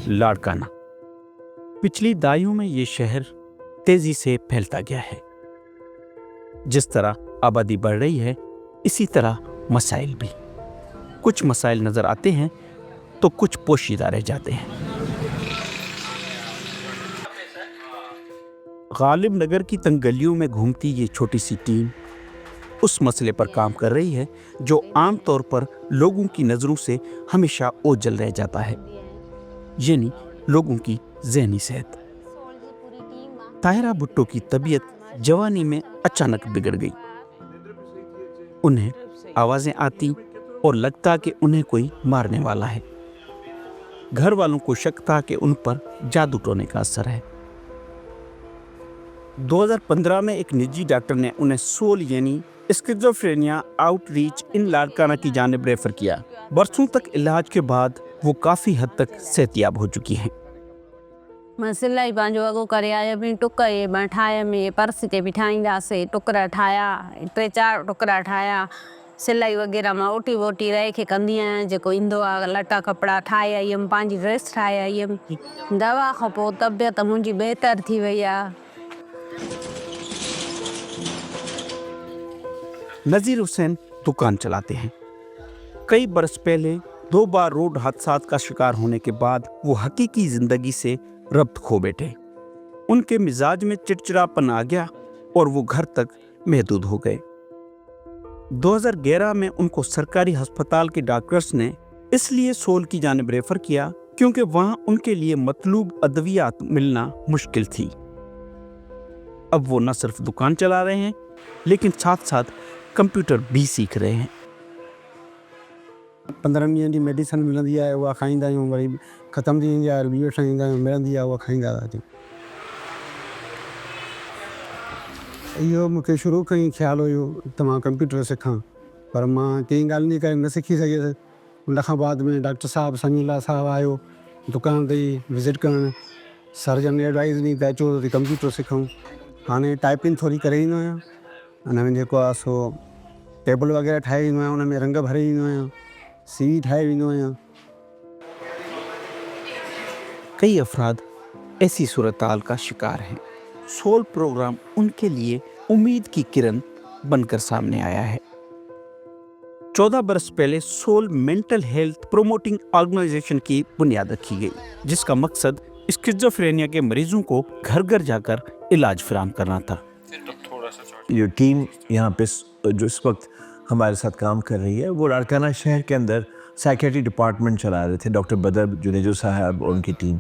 लाड़काना। पिछली दहाइयों में ये शहर तेजी से फैलता गया है। जिस तरह आबादी बढ़ रही है, इसी तरह मसाइल भी। कुछ मसाइल नजर आते हैं तो कुछ पोशीदा रह जाते हैं। गालिब नगर की तंग गलियों में घूमती ये छोटी सी टीम उस मसले पर काम कर रही है जो आम तौर पर लोगों की नज़रों से हमेशा ओझल रह जाता है, यानी लोगों की ज़हनी सेहत। ताहिरा भुट्टो की तबीयत जवानी में अचानक बिगड़ गई। उन्हें आवाज़ें आती और लगता कि उन्हें कोई मारने वाला है। घर वालों को शक था कि उन पर जादू टोने का असर है। 2015 में एक निजी डॉक्टर ने उन्हें सोल यानी स्किज़ोफ्रेनिया आउटरीच इन लाड़काना की जानिब रेफर किया। बरसों तक इलाज के बाद वो काफ़ी हद तक सेहतियाब हो चुकी हैं। मैं सिलाई पंहिंजो अॻो करे आयमि, टुक इहे ठाहियमि, पर्स ते बि ठाहींदासीं, टुकड़ा ठाहिया, 3-4 टुकड़ा ठाहिया। सिलाई वग़ैरह मां ओटी वोटी रहे खे कंदी आहियां, जेको ईंदो आहे लटा कपिड़ा ठाहे आई हुयमि, पंहिंजी ड्रेस ठाहे आई हुयमि। दवा खां पोइ तबियत मुंहिंजी बहितर थी वई आहे। नज़ीर हुसैन दुकान चलाते हैं। कई बरस पहले 2 बार रोड हादसात का शिकार होने के बाद वो हकीकी जिंदगी से रब्त खो बैठे। उनके मिजाज में चिड़चिड़ापन आ गया और वो घर तक महदूद हो गए। 2011 में उनको सरकारी अस्पताल के डॉक्टर्स ने इसलिए सोल की जानिब रेफर किया क्योंकि वहां उनके लिए मतलूब अद्वियात मिलना मुश्किल थी। अब वो न सिर्फ दुकान चला रहे हैं लेकिन साथ साथ कंप्यूटर भी सीख रहे हैं। 15 ॾींहंनि जी मेडिसिन मिलंदी आहे, उहा खाईंदा आहियूं, वरी ख़तमु थी वेंदी आहे, ॿी वठंदा आहियूं, मिलंदी आहे, उहा खाईंदा था। इहो मूंखे शुरू खां ई ख़्यालु हुयो त मां कंप्यूटर सिखां, पर मां कंहिं ॻाल्हि जी करे न सिखी सघियसि। उन खां बाद में डॉक्टर साहब समीला साहब आयो दुकान ते विज़िट करणु। सर्जन एडवाइस ॾिनी त अचो त कंप्यूटर सिखूं। हाणे टाइपिंग थोरी करे ईंदो आहियां। हुन में जेको आहे सो टेबल वग़ैरह ठाहे ईंदो आहियां, हुन में रंग भरे ईंदो आहियां, CV ठाहे ईंदो आहियां। कई अफराद ऐसी सूरत-हाल का शिकार हैं। सोल प्रोग्राम उनके लिए उम्मीद की किरण बनकर सामने आया है। 14 बरस पहले soul mental health promoting organisation की बुनियाद रखी गई, जिसका मकसद स्किज़ोफ्रेनिया के मरीजों को घर घर जाकर इलाज फराहम करना था। ये टीम यहाँ पे जो इस वक्त हमारे साथ काम कर रही है, वो लाड़काना शहर के अंदर साइकेट्री डिपार्टमेंट चला रहे थे डॉक्टर बदर जुनेजो साहब और उनकी टीम।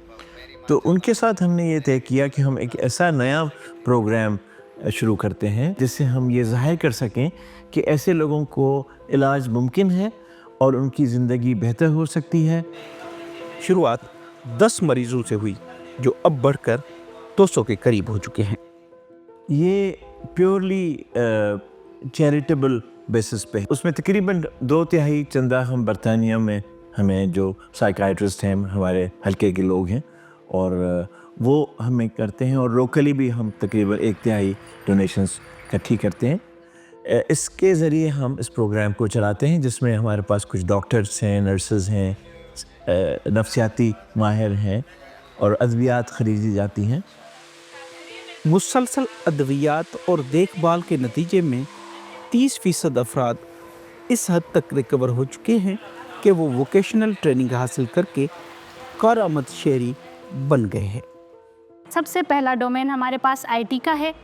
तो उनके साथ हमने ये तय किया कि हम एक ऐसा नया प्रोग्राम शुरू करते हैं जिससे हम ये ज़ाहिर कर सकें कि ऐसे लोगों को इलाज मुमकिन है और उनकी ज़िंदगी बेहतर हो सकती है। शुरुआत 10 मरीजों से हुई जो अब बढ़कर 200 के करीब हो चुके हैं। ये प्योरली चैरिटेबल बेसिस पे, उसमें तकरीबन 2/3 चंदा हम बरतानिया में हमें जो साइकाइट्रिस्ट हैं हमारे हल्के के लोग हैं और वो हमें करते हैं, और लोकली भी हम तकरीबन 1/3 डोनेशंस इकट्ठी करते हैं। इसके ज़रिए हम इस प्रोग्राम को चलाते हैं जिसमें हमारे पास कुछ डॉक्टर्स हैं, नर्सेज हैं, नफ्सियाती माहिर हैं और अद्वियात ख़रीदी जाती हैं। मुसलसल अद्वियात और देखभाल के नतीजे में 30% अफराद इस हद तक रिकवर हो चुके हैं कि वो वोकेशनल ट्रेनिंग हासिल करके कारआमद शहरी बन गए हैं। सबसे पहला डोमेन हमारे पास IT का है,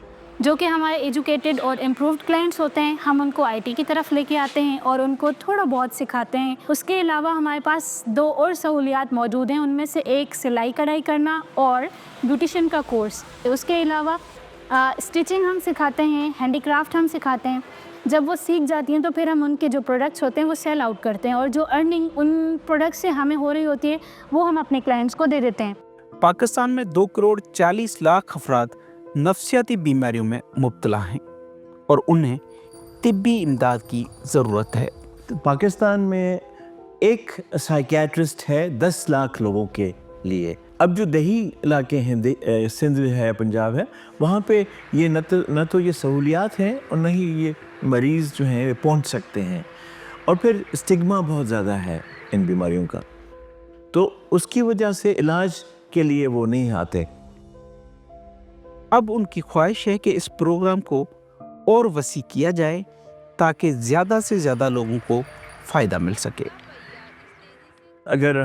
जो कि हमारे एजुकेटेड और इम्प्रूव्ड क्लाइंट्स होते हैं। हम उनको IT की तरफ लेके आते हैं और उनको थोड़ा बहुत सिखाते हैं। उसके अलावा हमारे पास 2 और सहूलियात मौजूद हैं, उनमें से एक सिलाई कढ़ाई करना और ब्यूटिशियन का कोर्स। उसके अलावा स्टिचिंग हम सिखाते हैं, हैंडीक्राफ्ट हम सिखाते हैं। जब वो सीख जाती हैं तो फिर हम उनके जो प्रोडक्ट्स होते हैं वो सेल आउट करते हैं और जो अर्निंग उन प्रोडक्ट्स से हमें हो रही होती है वो हम अपने क्लाइंट्स को दे देते हैं। पाकिस्तान में 2 करोड़ 40 लाख अफराद नफ्सियाती बीमारियों में मुब्तला हैं और उन्हें तिब्बी इमदाद की ज़रूरत है। तो पाकिस्तान में एक साइकियाट्रिस्ट है 10 लाख लोगों के लिए। अब जो दही इलाके हैं, सिंध है, पंजाब है, वहाँ पे ये न तो ये सहूलियात हैं और न ही ये मरीज़ जो हैं पहुँच सकते हैं, और फिर स्टिग्मा बहुत ज़्यादा है इन बीमारियों का। تو اس کی وجہ سے علاج کے لیے وہ نہیں آتے۔ اب ان کی خواہش ہے کہ اس پروگرام کو اور وسیع کیا جائے تاکہ زیادہ سے زیادہ لوگوں کو فائدہ مل سکے۔ اگر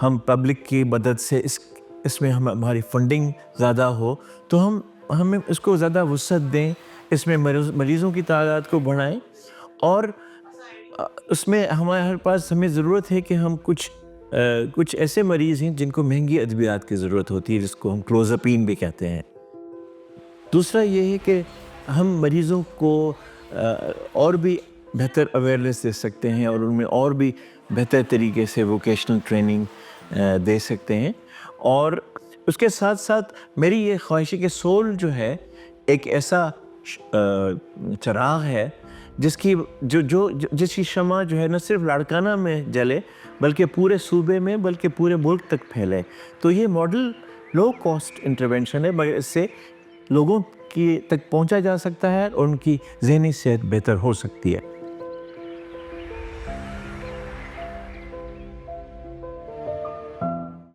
ہم پبلک کی مدد سے اس میں ہماری فنڈنگ زیادہ ہو تو ہمیں اس کو زیادہ وسعت دیں، اس میں مریضوں کی تعداد کو بڑھائیں، اور اس میں ہمارے پاس ہمیں ضرورت ہے کہ ہم کچھ ایسے مریض ہیں جن کو مہنگی ادویات کی ضرورت ہوتی ہے، جس کو ہم کلوزاپین بھی کہتے ہیں۔ دوسرا یہ ہے کہ ہم مریضوں کو اور بھی بہتر اویئرنیس دے سکتے ہیں اور ان میں اور بھی بہتر طریقے سے ووکیشنل ٹریننگ دے سکتے ہیں۔ اور اس کے ساتھ ساتھ میری یہ خواہش ہے کہ سول جو ہے ایک ایسا چراغ ہے جس کی شمع جو ہے نہ صرف لاڑکانہ میں جلے بلکہ پورے صوبے میں، بلکہ پورے ملک تک پھیلے۔ تو یہ ماڈل لو کاسٹ انٹرونشن ہے، مگر اس سے لوگوں کی تک پہنچا جا سکتا ہے اور ان کی ذہنی صحت بہتر ہو سکتی ہے۔